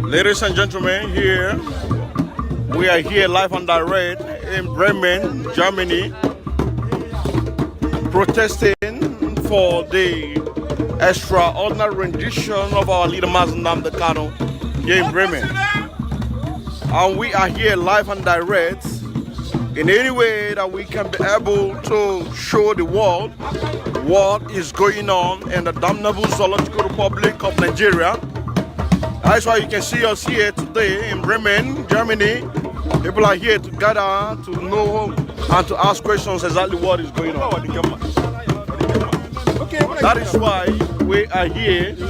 Ladies and gentlemen, we are here live and direct in Bremen, Germany, protesting for the extraordinary rendition of our leader MAZI NNAMDI KANU here in Bremen. And we are here live and direct in any way that we can be able to show the world what is going on in the damnable Zoological Republic of Nigeria. That's why you can see us here today in Bremen, Germany. People are here to gather to know and to ask questions exactly what is going on. That is why we are here to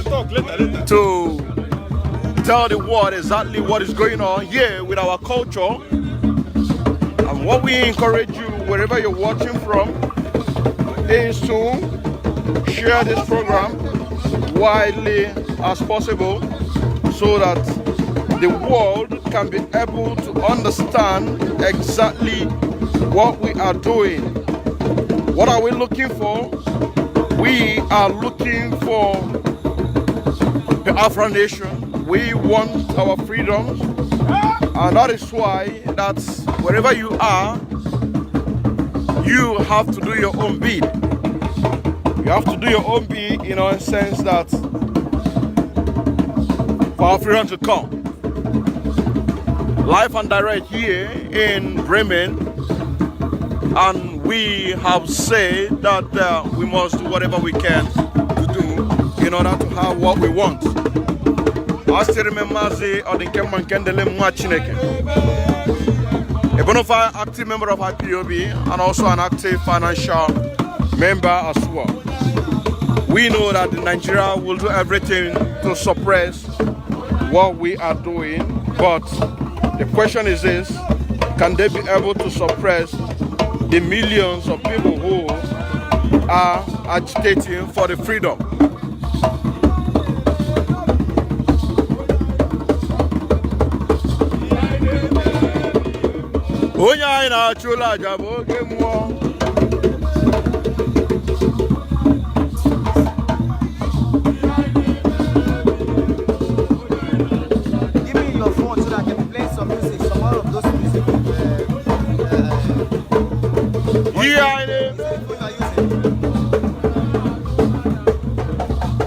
tell the world exactly what is going on here with our culture. And what we encourage you, wherever you're watching from, is to share this program widely as possible so that the world can be able to understand exactly what we are doing. What are we looking for? We are looking for the BIAFRA nation. We want our freedoms, and that is why that wherever you are, you have to do your own bid. You have to do your own bid, in a sense that for our freedom to come. Live and direct here in Bremen, and we have said that we must do whatever we can to do in order to have what we want. I still remember MAZI or the Kemman Kendele Mwachineke, a bona fide active member of IPOB and also an active financial member as well. We know that Nigeria will do everything to suppress what we are doing, but the question is this: can they be able to suppress the millions of people who are agitating for the freedom?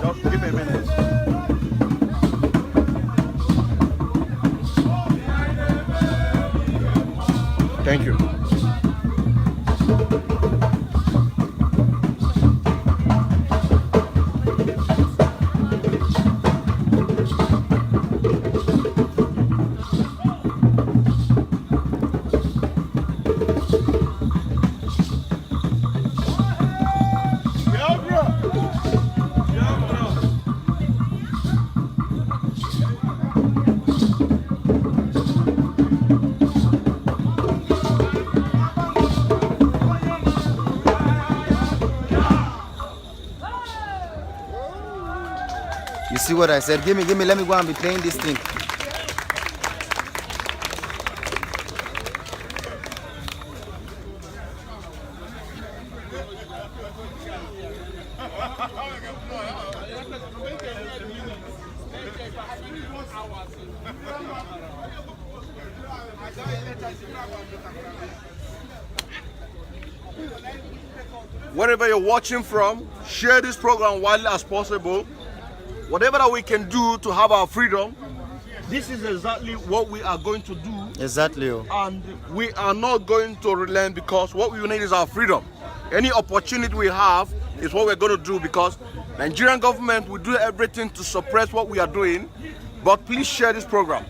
Just give me a minute. Thank you. You see what I said? Give me, let me go and be playing this thing. Wherever you're watching from, share this program widely as possible. Whatever that we can do to have our freedom, this is exactly what we are going to do. Exactly. And we are not going to relent, because what we need is our freedom. Any opportunity we have is what we're going to do, because Nigerian government will do everything to suppress what we are doing. But please share this program.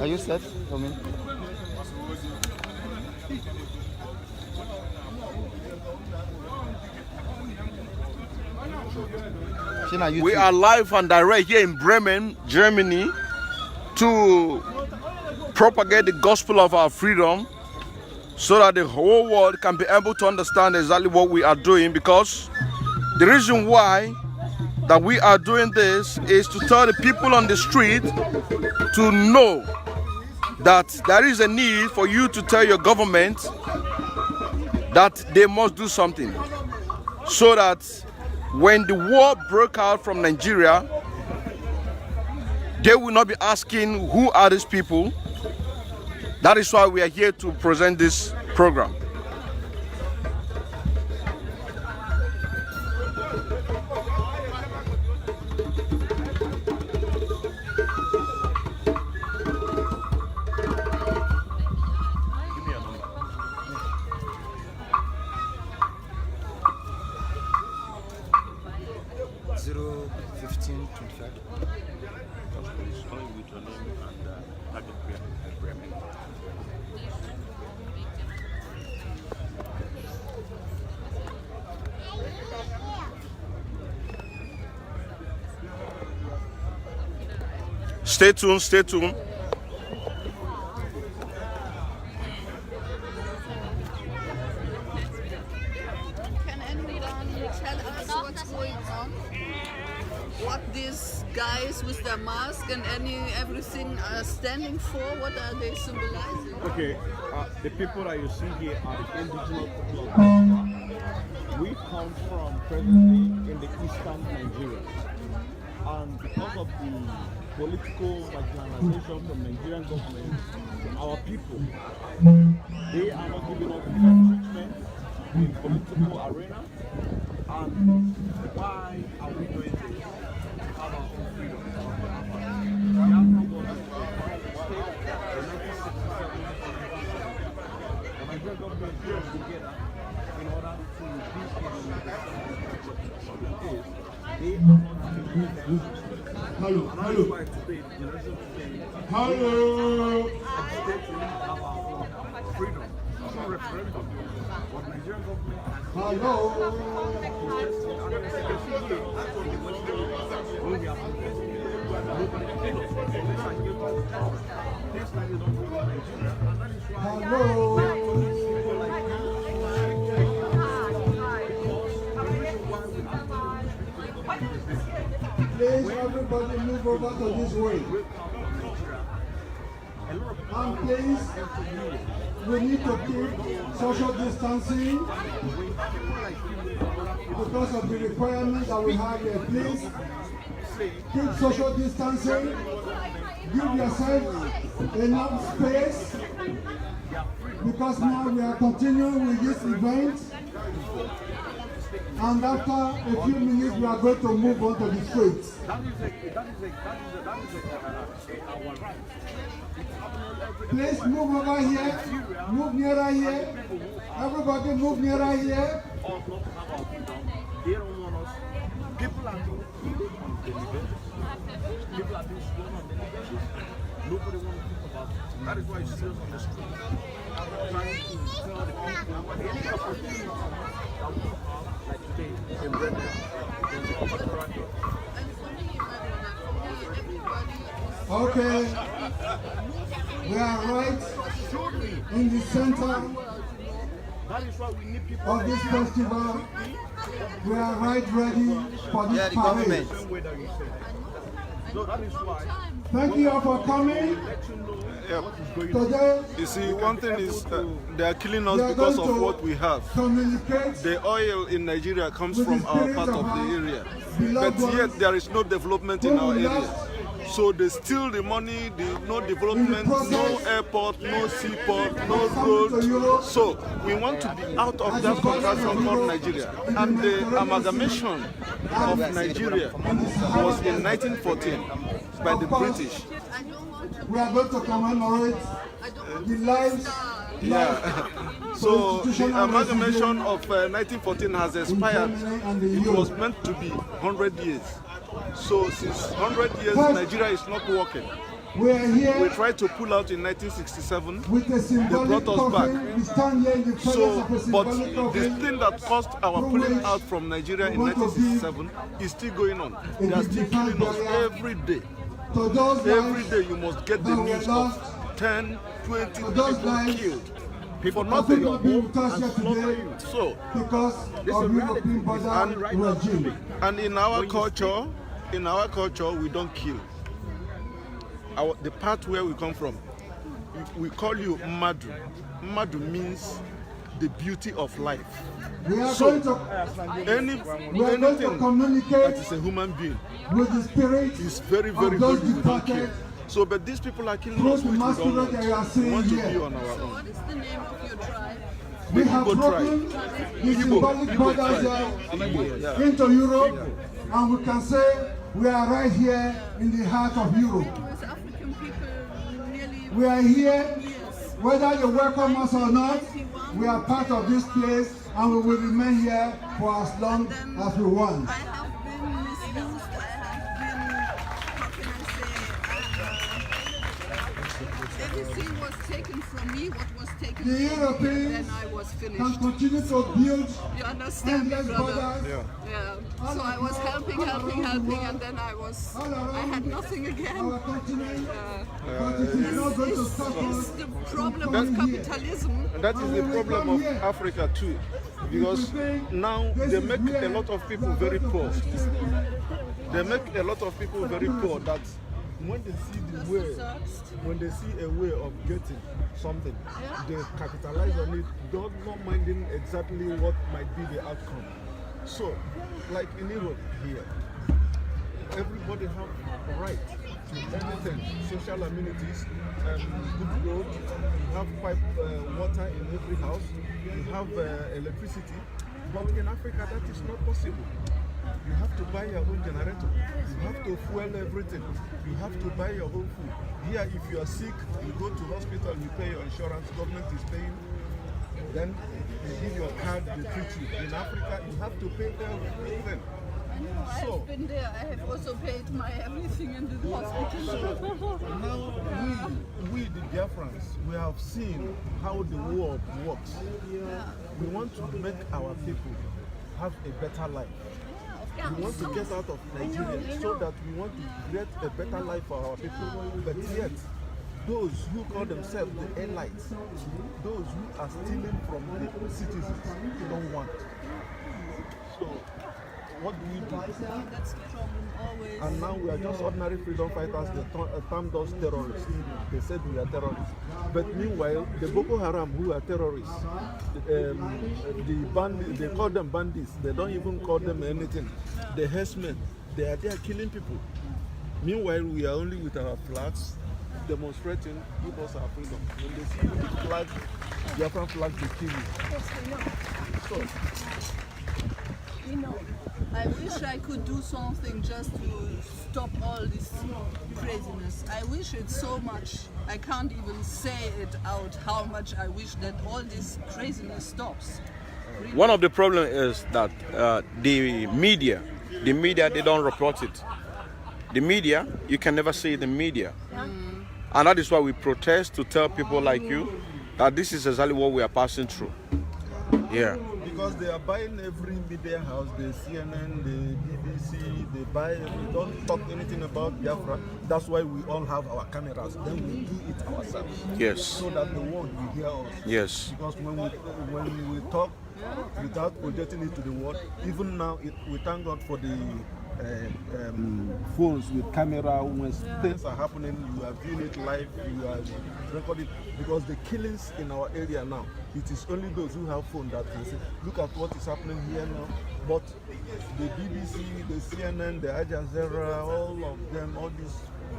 Are you set for me? We are live and direct here in Bremen, Germany, to propagate the gospel of our freedom so that the whole world can be able to understand exactly what we are doing, because the reason why that we are doing this is to tell the people on the street to know that there is a need for you to tell your government that they must do something, so that when the war broke out from Nigeria, they will not be asking who are these people. That is why we are here to present this program. Stay tuned, stay tuned. Can anyone tell us what's going on? What these guys with their mask and everything are standing for? What are they symbolizing? Okay, the people that you see here are the indigenous people of Biafra. We come from presently in the eastern Nigeria. And because of the political marginalization from Nigerian government, our people, they are not giving us fair treatment in the political arena. And why are we doing this? Our own freedom. The Nigerian government came together in order to be they are not hello. Freedom. No referendum. What Nigerian government Please, everybody move over to this way. And please, we need to keep social distancing because of the requirements that we have here. Please, keep social distancing. Give yourself enough space because now we are continuing with this event. And after a few minutes, we are going to move on to the streets. Please move over here, move nearer here. Everybody move nearer here. They don't want us. People are being delivered. People are being sworn on delivery. Nobody wants to think about it. That is why you see us on the street. Trying to tell the people any opportunity that we have, like today in BREMEN, there's a opportunity. Okay, we are right in the center of this festival. We are right ready for this parade. Thank you all for coming. Today, you see, one thing is they are killing us because of what we have. The oil in Nigeria comes from our part of the area, but yet there is no development in our area. So they steal the money, no development, no airport, no seaport, no road. So we want to be out of that contraction called Nigeria. And the amalgamation of Nigeria was in 1914 by the British. We are going to commemorate the lives. Yeah. So the amalgamation of 1914 has expired. It was meant to be 100 years. So since 100 years, Nigeria is not working. We are here. We tried to pull out in 1967. With a they brought us back. So, but the the thing that caused our pulling out from Nigeria in 1967 is still going on. They are still killing us every day. Every day you must get the news of 10, 20 people killed. People for come nothing to your home and slaughter today you. So, because of European border regime. And in our culture, we don't kill. The part where we come from, we call you Madu. Madu means the beauty of life. We are So, going to anything communicate that is a human being with the spirit is very, of very good. those We don't kill. departed So, but these people are killing through us, the which we don't masquerade want. that you are We seeing want to be here. on our So own. what is the name of your tribe? We have Igbo broken the symbolic Igbo borders tribe. into Europe, and we can say we are right here in the heart of Europe. With African people nearly We are here, years. whether they welcome us or not, we are part of this place, and we will remain here for as long as we want. I have been misused. I have been, how can I say, everything was taken from me, what was taken The from me, Europeans and then I was can finished. continue to build You understand me, endless brother? borders. Yeah. So I was helping, and then I had nothing again. Our continent, but it is not going to stop It's us. the problem of capitalism. That is the problem of Africa too, because now they make a lot of people very poor. They make a lot of people very poor that when they see the way, when they see a way of getting something, they capitalize on it, not minding exactly what might be the outcome. So, like in Europe here, everybody have a right to everything, social amenities, good road, you have pipe water in every house, you have electricity, but in Africa that is not possible. You have to buy your own generator, you have to fuel everything, you have to buy your own food. Here, if you are sick, you go to hospital, you pay your insurance, government is paying, then you give your card, they treat you. In Africa, you have to pay everything. I know, I have been there. I have also paid my everything in the hospital. Now, we the BIAFRANS, we have seen how the world works. We want to make our people have a better life. We want to get out of Nigeria so that we want to create a better life for our people. But yet, those who call themselves the elites, those who are stealing from the citizens, don't want. So, what do we do? That's the problem always. And now we are just ordinary freedom fighters. They termed us terrorists. They said we are terrorists. But meanwhile, the Boko Haram, who are terrorists, the bandits, they call them bandits. They don't even call them anything. The herdsmen, they are there killing people. Meanwhile, we are only with our flags, demonstrating, give us our freedom. When they see the flag, Biafran flag, they kill you. So, I wish I could do something just to stop all this craziness. I wish it so much. I can't even say it out how much I wish that all this craziness stops. Really. one of the problems is that the media, they don't report it. The media, you can never see the media. And that is why we protest, to tell people like you that this is exactly what we are passing through. Yeah. because they are buying every media house, the CNN, the BBC, they buy, we don't talk anything about Biafra. That's why we all have our cameras. Then we do it ourselves. Yes. So that the world will hear us. Yes. Because when we talk without projecting it to the world, even now we thank God for the phones with camera. When things are happening, you are viewing it live, you are recording. Because the killings in our area now, it is only those who have phone that can say, look at what is happening here now. But the BBC, the CNN, the Al Jazeera, all of them, all these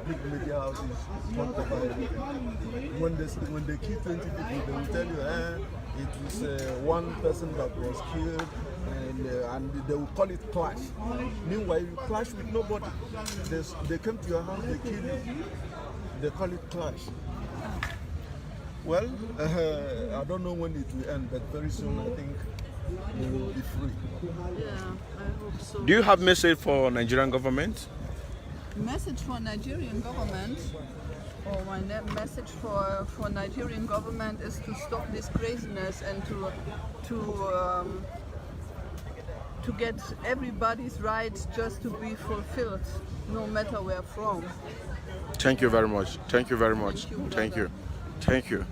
big media houses talk about it. When they kill 20 people, they will tell you, it was one person that was killed, and they will call it clash. Meanwhile, you clash with nobody. They came to your house, they kill you. They call it clash. Well, I don't know when it will end, but very soon I think we will be free. Yeah, I hope so. Do you have message for Nigerian government? Message for Nigerian government? Or my message for Nigerian government is to stop this craziness and to get everybody's rights just to be fulfilled, no matter where from. Thank you very much. Thank you very much. Thank you, Thank you. brother. Thank you.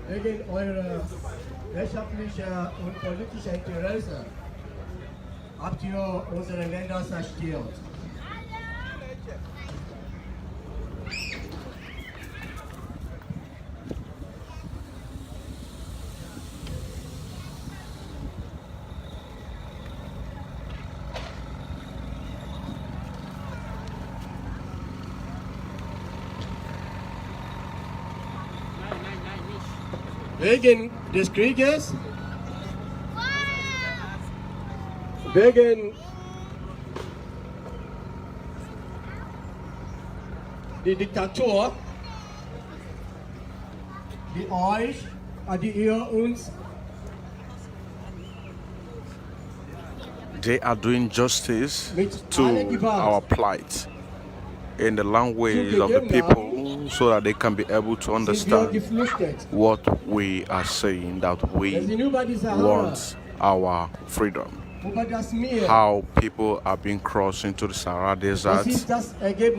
Wegen eurer wirtschaftlichen und politischen Interessen habt ihr unsere Länder zerstört. Wegen des Krieges, wegen der Diktatur, die ihr uns They are doing justice to our plight in the language of the people so that they can be able to understand what we are saying, that we want our freedom. How people are being crossed into the Sahara Desert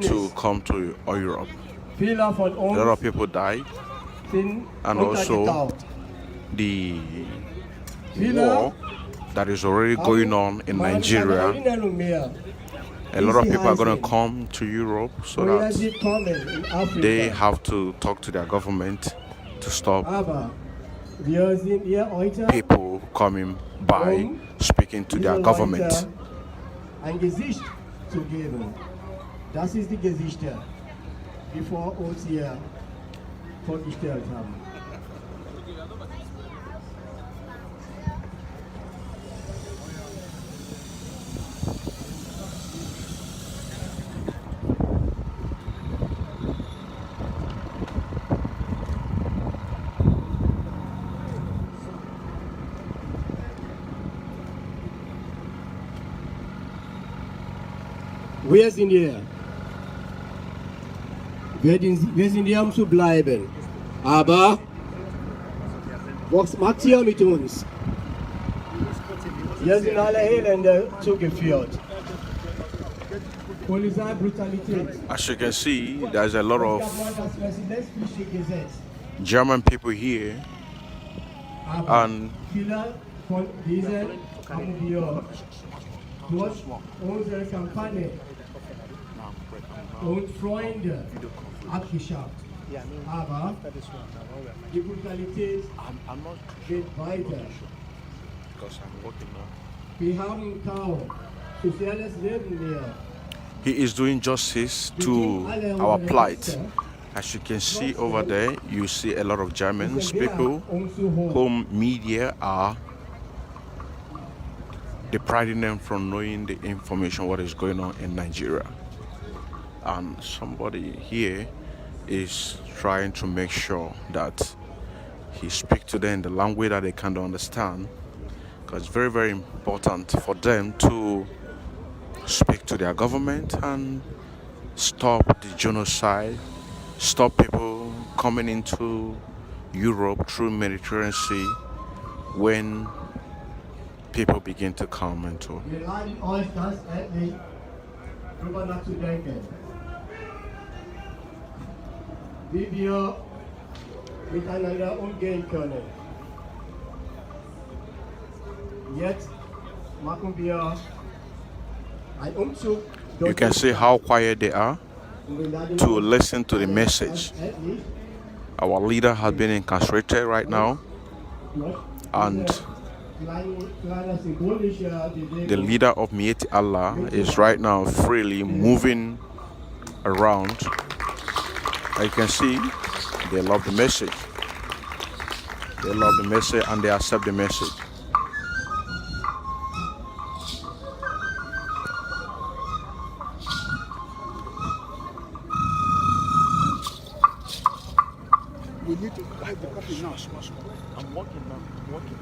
to come to Europe. A lot of people died, and also the war that is already going on in Nigeria. A lot of people are going to come to Europe so that they have to talk to their government to stop people coming by speaking to their government. Ein Gesicht zu geben. Das ist die Gesichter, die vor uns hier vorgestellt haben. Wir sind hier. Wir sind hier, um zu bleiben. Aber was macht ihr mit uns? Wir sind alle Elende zugeführt. Polizeibrutalität. As you can see, there's a lot of German people here, and viele von diesen haben wir durch unsere Kampagne und Freunde abgeschafft. Aber die Brutalität geht weiter. Wir haben kaum soziales Leben mehr. he is doing justice to our plight. As you can see over there, you see a lot of Germans, people whom media are depriving them from knowing the information what is going on in Nigeria. And somebody here is trying to make sure that he speaks to them in the language that they can understand, because it's very, very important for them to speak to their government and stop the genocide, stop people coming into Europe through Mediterranean Sea when people begin to come into. Wir laden euch ganz endlich darüber nachzudenken, wie wir miteinander umgehen können. Jetzt machen wir einen Umzug. You can see how quiet they are to listen to the message. Our leader has been incarcerated right now, and the leader of Mieti Allah is right now freely moving around. As you can see, they love the message. They love the message and they accept the message. We need to hide the copy now. I'm walking now. I'm walking.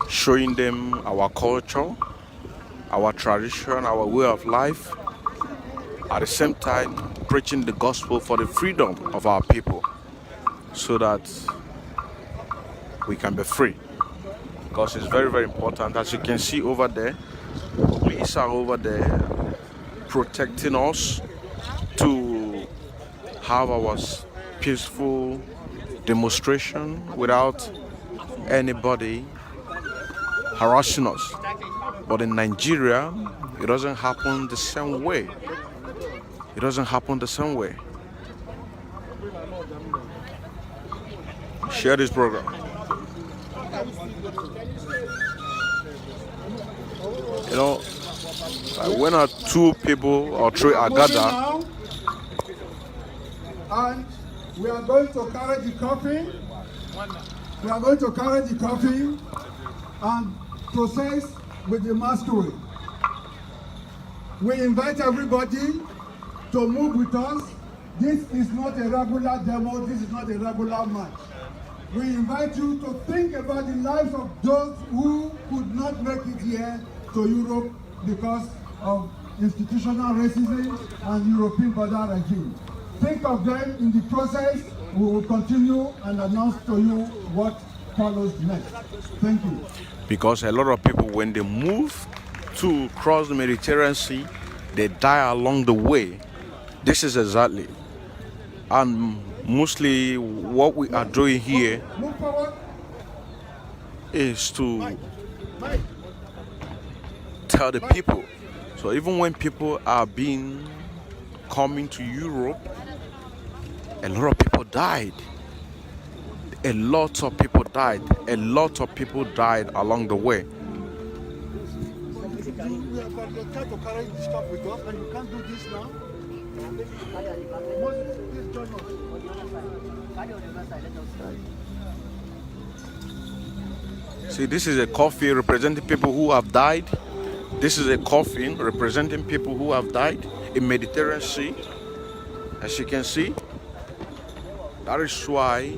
Showing them our culture, our tradition, our way of life, at the same time preaching the gospel for the freedom of our people so that we can be free. Because it's very, very important. As you can see over there, police are over there protecting us to have our peaceful demonstration without anybody harassing us. But in Nigeria, it doesn't happen the same way. It doesn't happen the same way. Share this program. You know, when two people or three are gathered, and we are going to carry the coffin. We are going to carry the coffin and process with the masquerade. We invite everybody to move with us. This is not a regular demo, this is not a regular match. We invite you to think about the lives of those who could not make it here to Europe because of institutional racism and European border regime. Think of them in the process. We will continue and announce to you what follows next. Thank you. Because a lot of people, when they move to cross the Mediterranean Sea, they die along the way. This is exactly. And mostly what we are doing here is to tell the people. So even when people are coming to Europe, a lot of people died. A lot of people died. A lot of people died along the way. We are going to try to carry this stuff with us, and you can't do this now. Please join us. See, this is a coffin representing people who have died. This is a coffin representing people who have died in Mediterranean Sea. As you can see, that is why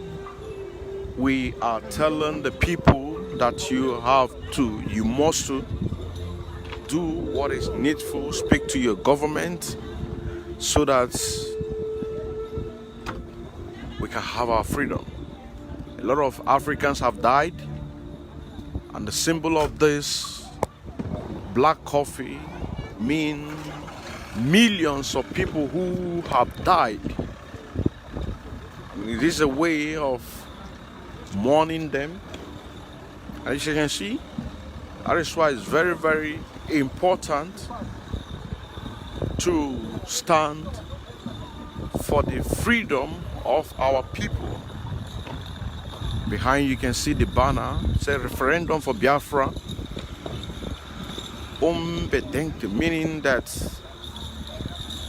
we are telling the people that you must do what is needful, speak to your government so that we can have our freedom. A lot of Africans have died, and the symbol of this black coffee means millions of people who have died. It is a way of mourning them. As you can see, that is why it's very, very important to stand for the freedom of our people. Behind you can see the banner, it says referendum for Biafra. Unbedingt, meaning that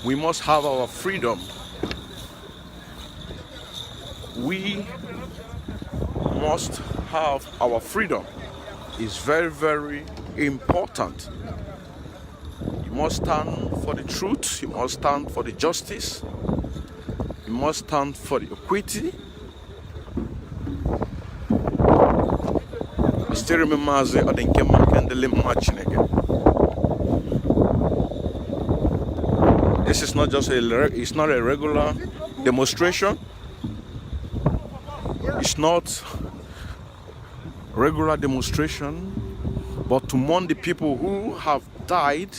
we must have our freedom. We must have our freedom. It's very, very important. You must stand for the truth. You must stand for the justice. You must stand for the equity. I still remember MAZI or the Nkema marching again. This is not just it's not a regular demonstration. It's not regular demonstration, but to mourn the people who have died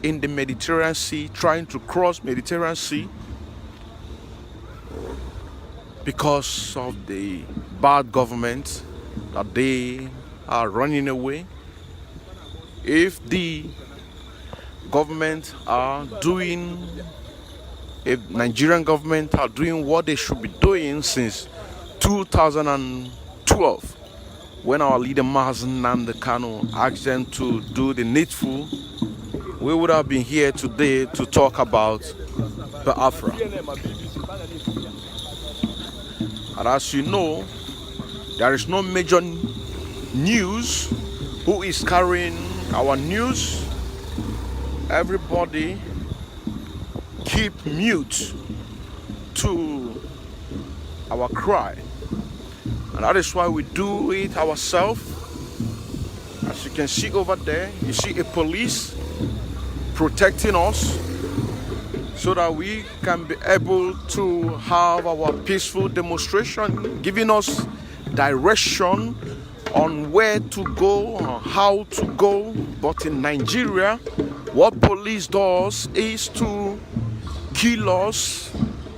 in the Mediterranean Sea, trying to cross Mediterranean Sea because of the bad government that they are running away. If the government are doing, if Nigerian government are doing what they should be doing since 2012, when our leader NNAMDI KANU asked them to do the needful, we would have been here today to talk about BIAFRA. And as you know, there is no major news who is carrying our news. Everybody killed keep mute to our cry. And that is why we do it ourselves. As you can see over there, you see a police protecting us so that we can be able to have our peaceful demonstration, giving us direction on where to go, or how to go. But in Nigeria, what police does is to kill us.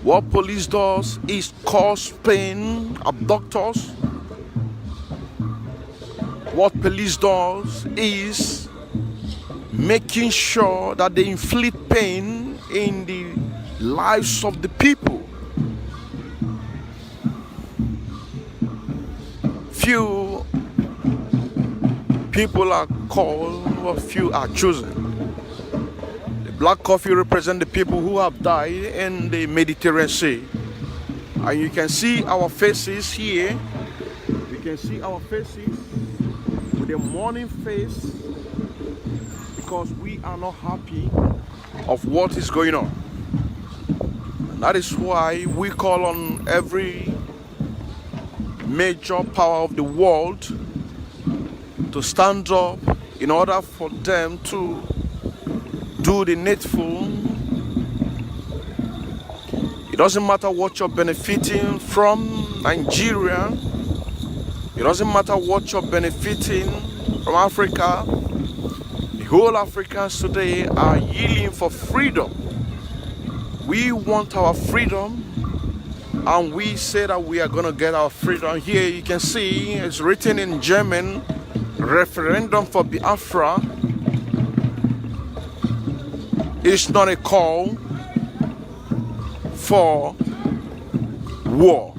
What police does is cause pain, abduct us. What police does is making sure that they inflict pain in the lives of the people. Few people are called, or few are chosen. The black coffee represents the people who have died in the Mediterranean Sea. And you can see our faces here. You can see our faces with a mourning face, because we are not happy of what is going on. And that is why we call on every major power of the world to stand up in order for them to do the needful. It doesn't matter what you're benefiting from Nigeria. It doesn't matter what you're benefiting from Africa. The whole Africans today are yielding for freedom. We want our freedom, and we say that we are going to get our freedom. Here you can see it's written in German, referendum for Biafra. It's not a call for war.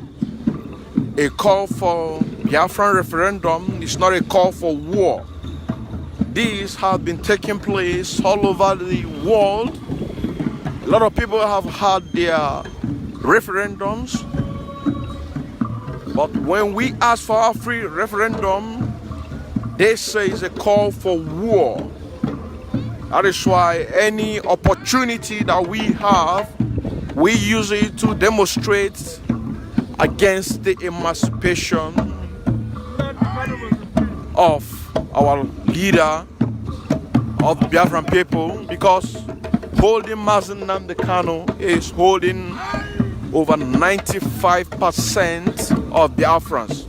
A call for Biafran referendum is not a call for war. These have been taking place all over the world. A lot of people have had their referendums, but when we ask for our free referendum, they say it's a call for war. That is why any opportunity that we have, we use it to demonstrate against the emancipation of our leader, of the Biafran people, because holding MAZI NNAMDI KANU is holding over 95% of Biafrans.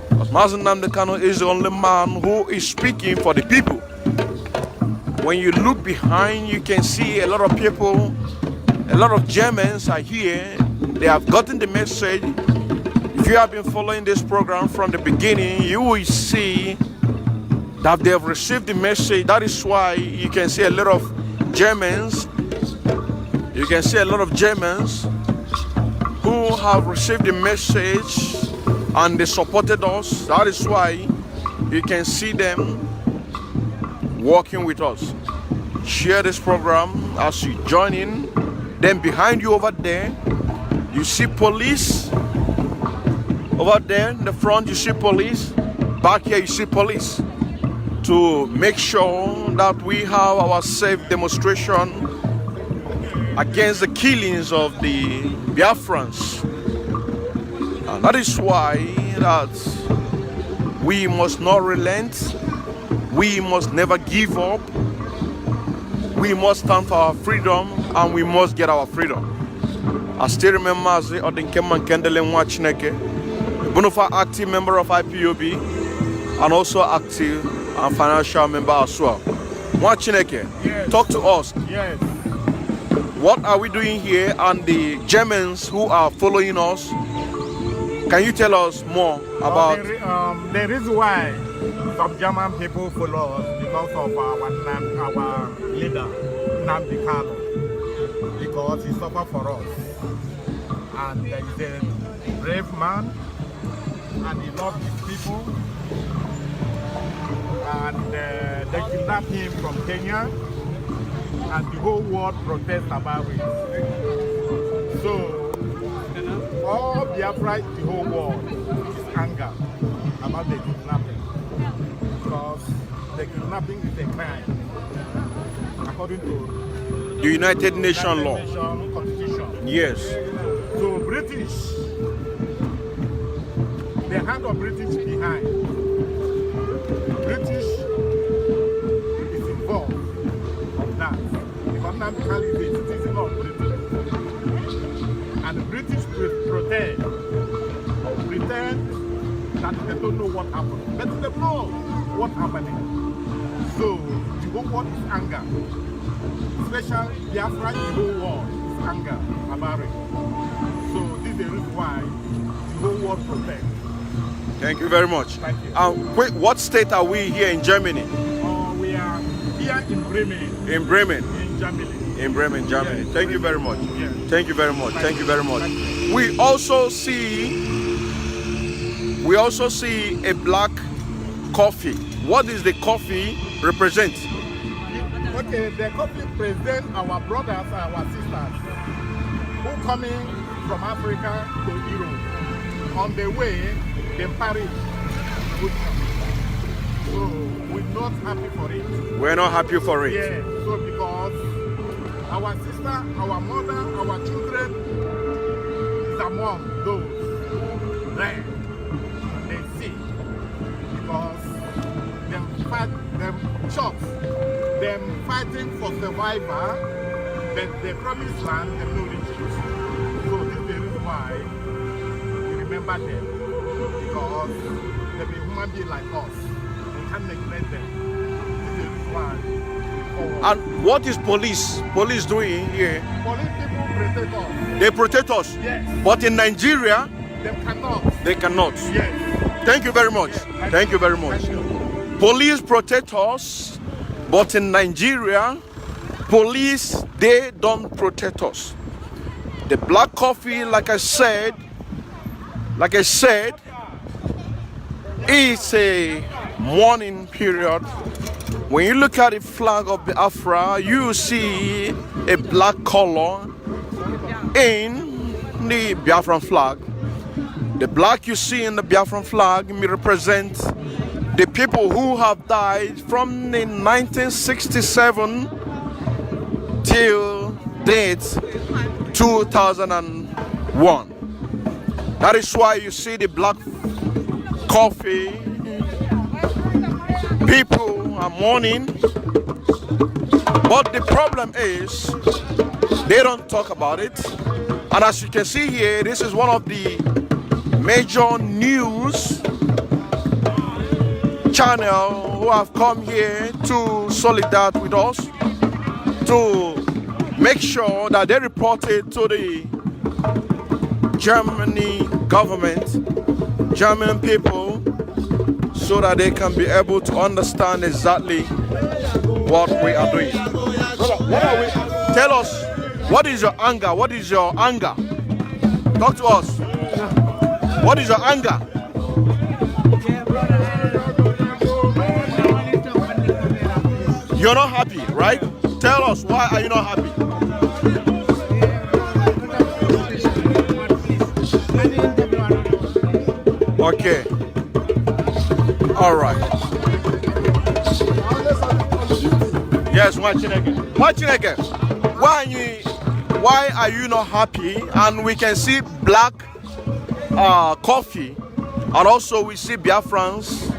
Because MAZI NNAMDI KANU is the only man who is speaking for the people. When you look behind, you can see a lot of people, a lot of Germans are here. They have gotten the message. If you have been following this program from the beginning, you will see that they have received the message. That is why you can see a lot of Germans. You can see a lot of Germans who have received the message and they supported us. That is why you can see them working with us. Share this program as you join in. Then behind you over there, you see police. Over there in the front, you see police. Back here, you see police. To make sure that we have our safe demonstration against the killings of the Biafrans. And that is why that we must not relent. We must never give up. We must stand for our freedom, and we must get our freedom. I still remember as a bona fide active member of IPOB, and also active and financial member as well. Mwachineke, yes. Talk to us. Yes. What are we doing here, and the Germans who are following us? Can you tell us more about? The reason why some German people follow us because of our leader, NNAMDI KANU, because he suffered for us, and he's a brave man, and he loves his people. And they kidnapped him from Kenya, and the whole world protests about it. So, all Biafra, the whole world, is anger about the kidnapping, because the kidnapping is a crime, according to The United Nations law. Nation Constitution. Yes. So British, the hand of British behind. British is involved of that. Because NNAMDI is a citizen of Britain. And the British pretend that they don't know what happened. But they know what happened. So the whole world is anger. Especially Biafra, the whole world is anger about it. So this is the reason why the whole world protects. Thank you very much. Thank you. Wait, what state are we here in Germany? We are here in Bremen. In Bremen. In Germany. In Bremen, Germany. Yes. Thank you very much. Yes. Thank you very much. Thank you very much. Thank you. We also see a black coffee. What does the coffee represent? Okay, the coffee presents our brothers, our sisters, who coming from Africa to Europe. On the way, they perish. So we're not happy for it. We're not happy for it. Yeah, so because our sister, our mother, our children is among those there. They see. Because them fight, them shots, them fighting for survival, but the promised land, them no reach it. So this is the reason why we remember them. Because they be human beings like us. We can't neglect them. This is the reason why. And what is police doing here? Police people protect us. They protect us. Yes. But in Nigeria, They cannot. they cannot. Yes. Thank you very much. Thank you very much. Police protect us, but in Nigeria, police, they don't protect us. The black coffee, like I said, it's a mourning period. When you look at the flag of Biafra, you see a black color in the Biafran flag. The black you see in the Biafran flag may represent the people who have died from the 1967 till date 2001. That is why you see the black coffee. People are mourning, but the problem is they don't talk about it. And as you can see here, this is one of the major news channel who have come here to solidarity with us, to make sure that they report it to the Germany government, German people, so that they can be able to understand exactly what we are doing. What are we? Tell us, what is your anger? What is your anger? Talk to us. What is your anger? You're not happy, right? Tell us, why are you not happy? Okay. All right. Yes, watching again. Watching again. Why are you not happy? And we can see black coffee, and also we see Biafrans.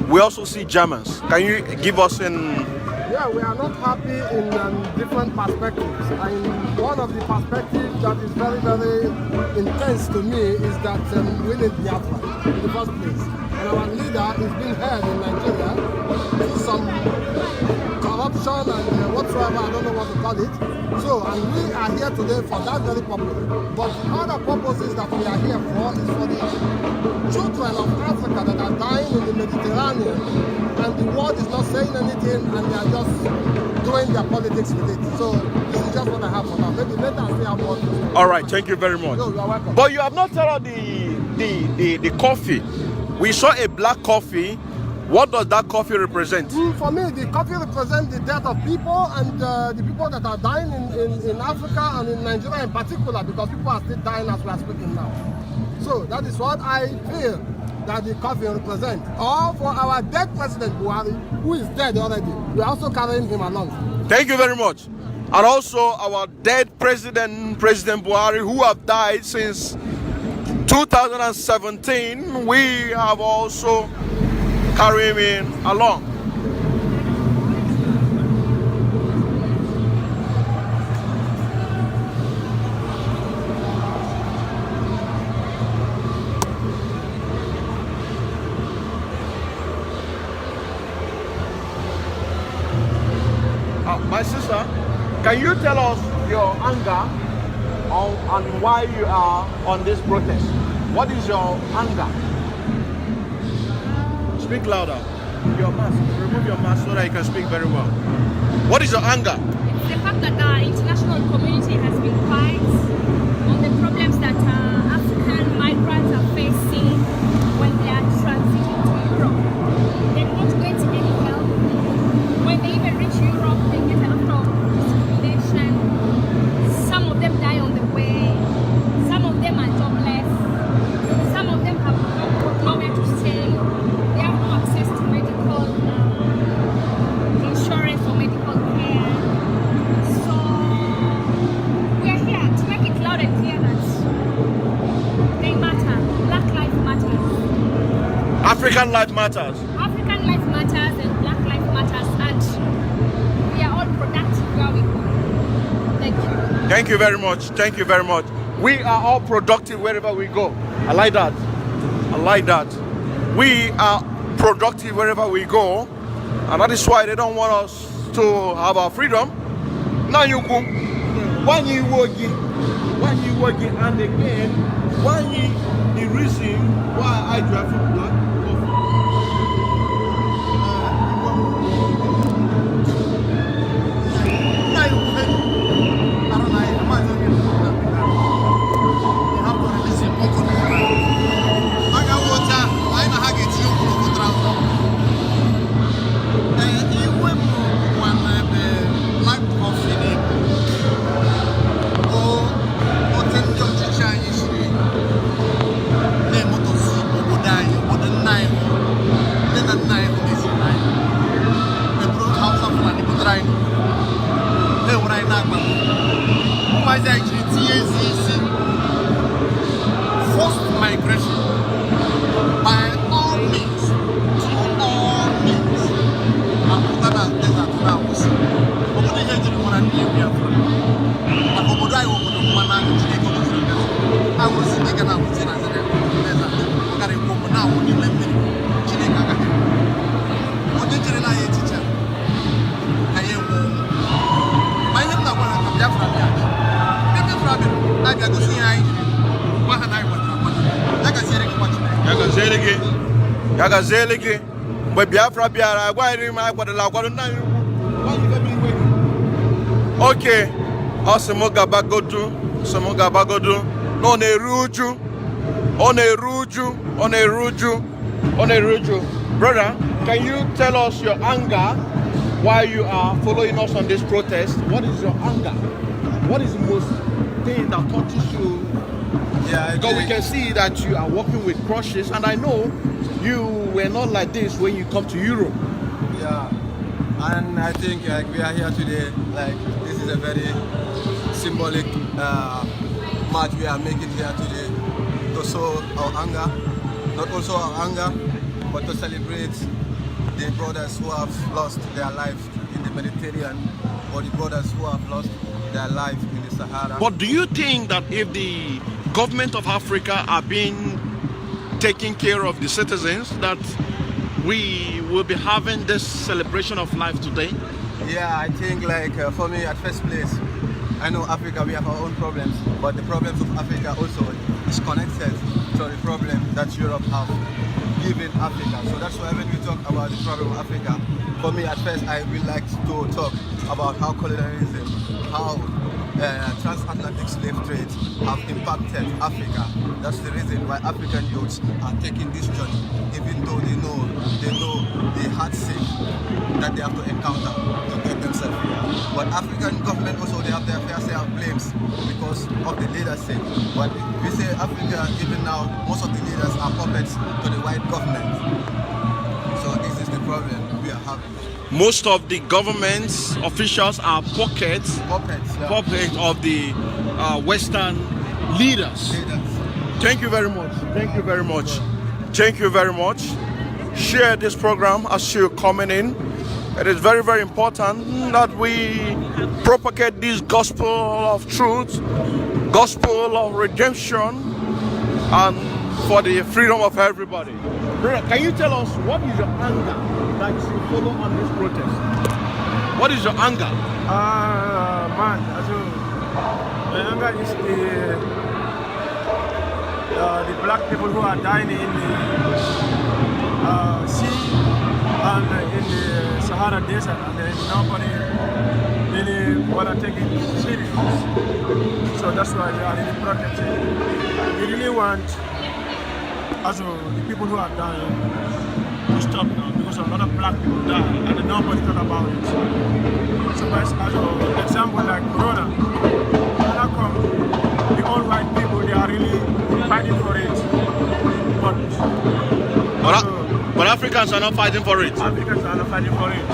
We also see Germans. Can you give us an? Yeah, we are not happy in different perspectives. And one of the perspectives that is very, very intense to me is that we need Biafra in the first place. And our leader is being held in Nigeria through some corruption and whatsoever, I don't know what to call it. So, and we are here today for that very purpose. But the other purposes that we are here for is for the children of Africa that are dying in the Mediterranean, and the world is not saying anything, and they are just doing their politics with it. So this is just what I have for now. Maybe later I'll see how much. All right, thank you very much. No, you are welcome. But you have not told us the coffee. We saw a black coffee. What does that coffee represent? For me, the coffee represents the death of people, and the people that are dying in Africa and in Nigeria in particular, because people are still dying as we are speaking now. So that is what I feel that the coffee represents. Or for our dead President Buhari, who is dead already, we are also carrying him along. Thank you very much. and also our dead President Buhari, who have died since 2017, we have also carried him along. My sister, can you tell us your anger and why you are on this protest? What is your anger? Speak louder. Your mask. Remove your mask so that you can speak very well. What is your anger? It's the fact that the international community has been quiet on the problems that African migrants are facing when they are transiting to Europe. They don't get any help. When they even reach Europe, they get a lot of discrimination. Some of them die on the way. Some of them are jobless. Some of them have nowhere to stay. They have no access to medical insurance or medical care. So we are here to make it loud and clear that they matter. Black life matters. African life matters. African life matters and black life matters, and we are all productive where we go. Thank you. Thank you very much. Thank you very much. We are all productive wherever we go. I like that. I like that. We are productive wherever we go, and that is why they don't want us to have our freedom. Now you go. When you working, and again, the reason why I drive from black. Forced migration by all means, through all means. I'm going to desert now. I'm going to get to the one and the BIAFRA. I'm going to die over the one and the I was thinking I was in as a desert. I'm going to go now when you let me. What did you know, teacher? I am home. My name is BIAFRA. I got to see I. Yagazeleke, but Biafra Biara, why do you mind what the law? Okay, Asamoga Bagodu, Samoga Bagodu, no Neruju, on a Ruju. Brother, can you tell us your anger why you are following us on this protest? What is your anger? What is the most thing that touches you? Yeah, because we can see that you are working with crushes, and I know you were not like this when you come to Europe. Yeah, and I think like we are here today, like this is a very symbolic march we are making here today to show our anger, not also our anger, but to celebrate the brothers who have lost their lives in the Mediterranean, or the brothers who have lost their life in the Sahara. But do you think that if the government of Africa are being taking care of the citizens, that we will be having this celebration of life today? Yeah, I think like for me at first place, I know Africa, we have our own problems, but the problems of Africa also is connected to the problem that Europe have given Africa. So that's why when we talk about the problem of Africa, for me at first I would like to talk about how colonialism, how transatlantic slave trade have impacted Africa. That's the reason why African youths are taking this journey, even though they know the hardship that they have to encounter to get themselves here. But African government also, they have their fair share of blames because of the leadership. But we say Africa, even now, most of the leaders are puppets to the white government. So this is the problem we are having. most of the government officials are puppets of the Western leaders. Thank you very much. Thank you very much. Thank you very much. Share this program as you're coming in. It is very, very important that we propagate this gospel of truth, gospel of redemption, and for the freedom of everybody. Brother, can you tell us what is your anger that you follow on this protest? What is your anger? Man, my anger is the black people who are dying in the sea and in the Sahara Desert, and then nobody really want to take it serious. So that's why they are really protecting. We really want also the people who are dying to stop now, because a lot of black people die and then nobody talk about it. So as an example like Corona, how come the old white people, they are really fighting for it, but Africans are not fighting for it. Africans are not fighting for it.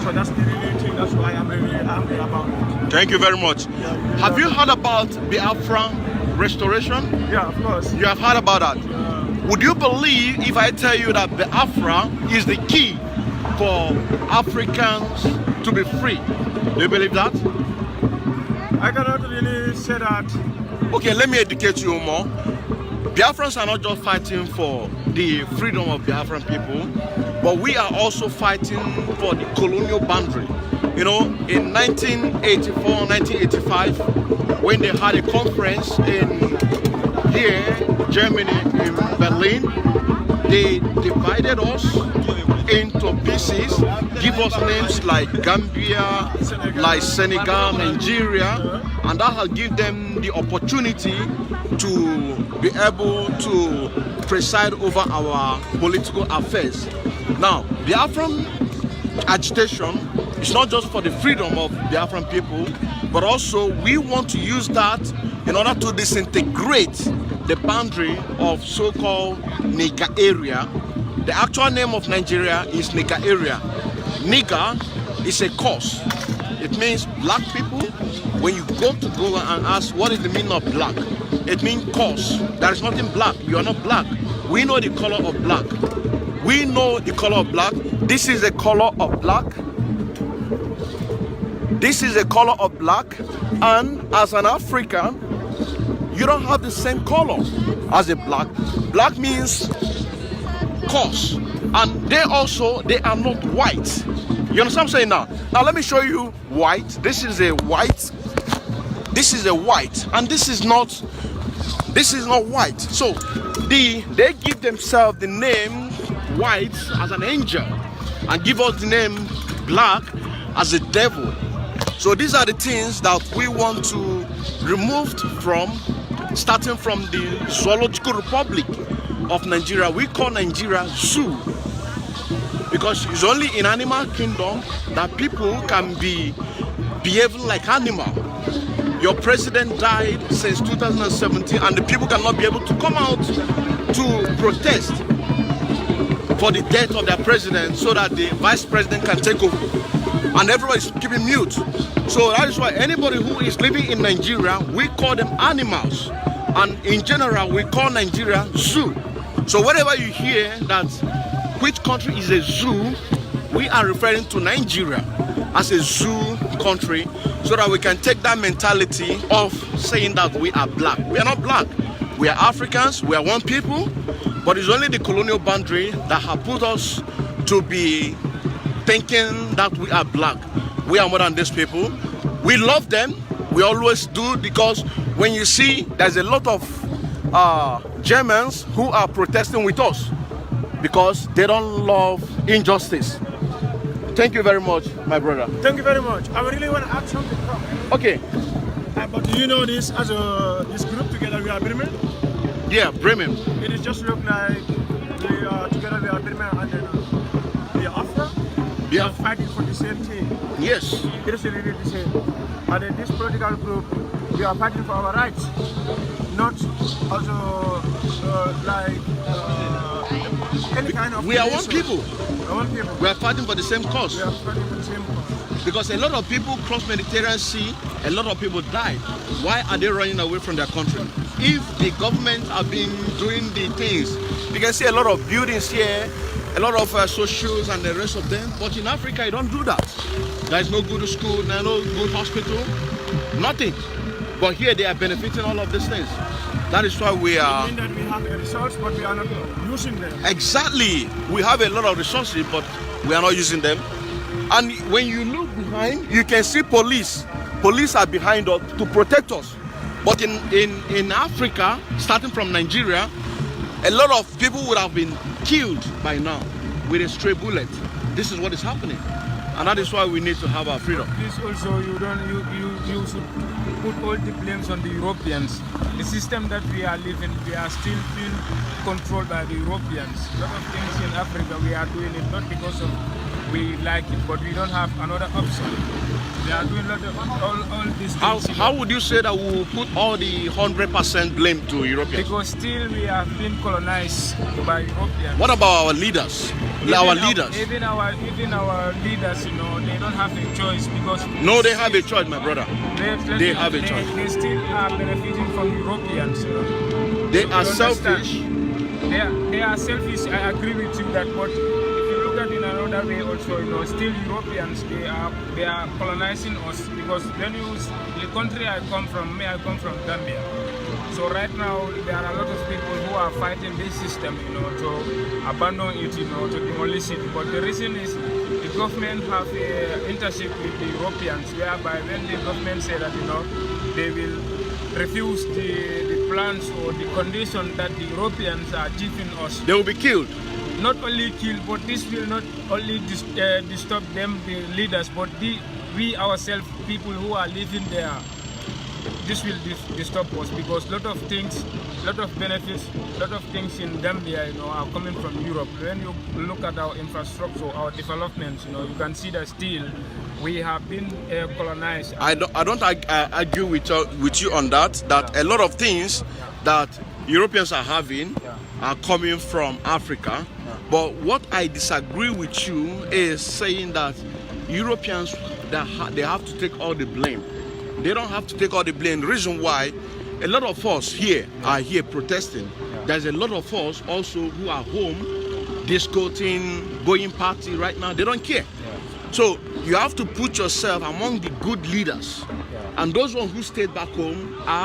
So that's the really thing. That's why I'm really angry about it. Thank you very much. Have you heard about BIAFRA restoration? Yeah, of course. You have heard about that. Would you believe if I tell you that BIAFRA is the key for Africans to be free? Do you believe that? I cannot really say that. Okay, let me educate you more. Biafrans are not just fighting for the freedom of Biafran people, but we are also fighting for the colonial boundary. You know, in 1984, 1985, when they had a conference in here, Germany, in Berlin, they divided us into pieces, give us names like Gambia, like Senegal, Nigeria, and that has given them the opportunity to be able to preside over our political affairs. Now, Biafran agitation is not just for the freedom of Biafran people, but also we want to use that in order to disintegrate the boundary of so-called Niger area. The actual name of Nigeria is Niger area. Niger is a cause. It means black people. When you go to Google and ask what is the meaning of black, it means cause. There is nothing black. You are not black. We know the color of black. We know the color of black. This is the color of black. This is the color of black. And as an African, you don't have the same color as a black. Black means cause. And they are not white. You understand what I'm saying now? Now let me show you white. This is a white. This is a white. And this is not white. So they give themselves the name white as an angel and give us the name black as a devil. So these are the things that we want to remove from, starting from the Zoological Republic of Nigeria. We call Nigeria zoo, because it's only in animal kingdom that people can be behaving like animal. Your president died since 2017 and the people cannot be able to come out to protest for the death of their president so that the vice president can take over. And everybody's keeping mute. So that is why anybody who is living in Nigeria, we call them animals. And in general, we call Nigeria zoo. So whenever you hear that which country is a zoo, we are referring to Nigeria as a zoo country, so that we can take that mentality of saying that we are black. We are not black. We are Africans. We are one people. But it's only the colonial boundary that have put us to be thinking that we are black. We are more than these people. We love them. We always do, because when you see there's a lot of Germans who are protesting with us because they don't love injustice. Thank you very much, my brother. Thank you very much. I really want to add something. Okay. But do you know this as this group together we are BREMEN? Yeah, BREMEN. It is just look like we are together we are BREMEN and then BIAFRA. We are fighting for the same thing. Yes. It is really the same. And in this political group, we are fighting for our rights, not also like any kind of. We are one people. Our own people. We are fighting for the same cause. We are fighting for the same cause. Because a lot of people cross Mediterranean Sea, a lot of people died. Why are they running away from their country? If the government have been doing the things, you can see a lot of buildings here, a lot of socials and the rest of them, but in Africa you don't do that. There is no good school, no good hospital, nothing. But here they are benefiting all of these things. That is why we are... It means that we have a resource, but we are not using them. Exactly. We have a lot of resources, but we are not using them. And when you look behind, you can see police. Police are behind us to protect us. But in Africa, starting from Nigeria, a lot of people would have been killed by now with a stray bullet. This is what is happening. And that is why we need to have our freedom. This also, you should put all the blames on the Europeans. The system that we are living, we are still being controlled by the Europeans. A lot of things in Africa, we are doing it not because of we like it, but we don't have another option. They are doing a lot of all these things. How would you say that we will put all the 100% blame to Europeans? Because still we have been colonized by Europeans. What about our leaders? Even our leaders? Even our leaders, you know, they don't have a choice because... No, they have a choice, my brother. They have a choice. They still are benefiting from Europeans, you know. They are selfish. They are selfish, I agree with you that, but in another way also, you know, still Europeans, they are colonizing us because when you the country I come from Gambia. So right now there are a lot of people who are fighting this system, you know, to abandon it, you know, to demolish it. But the reason is the government have a internship with the Europeans, whereby when the government say that, you know, they will refuse the plans or the condition that the Europeans are giving us, they will be killed. Not only kill, but this will not only disturb them, the leaders, but we ourselves, people who are living there, this will disturb us because a lot of things, a lot of benefits, a lot of things in Gambia, you know, are coming from Europe. When you look at our infrastructure, our developments, you know, you can see that still we have been colonized. I don't argue with you on that. That a lot of things that Europeans are having are coming from Africa. But what I disagree with you is saying that Europeans, they have to take all the blame. They don't have to take all the blame. The reason why a lot of us here are here protesting. There's a lot of us also who are home, discoing, going party right now. They don't care. So you have to put yourself among the good leaders. And those ones who stayed back home are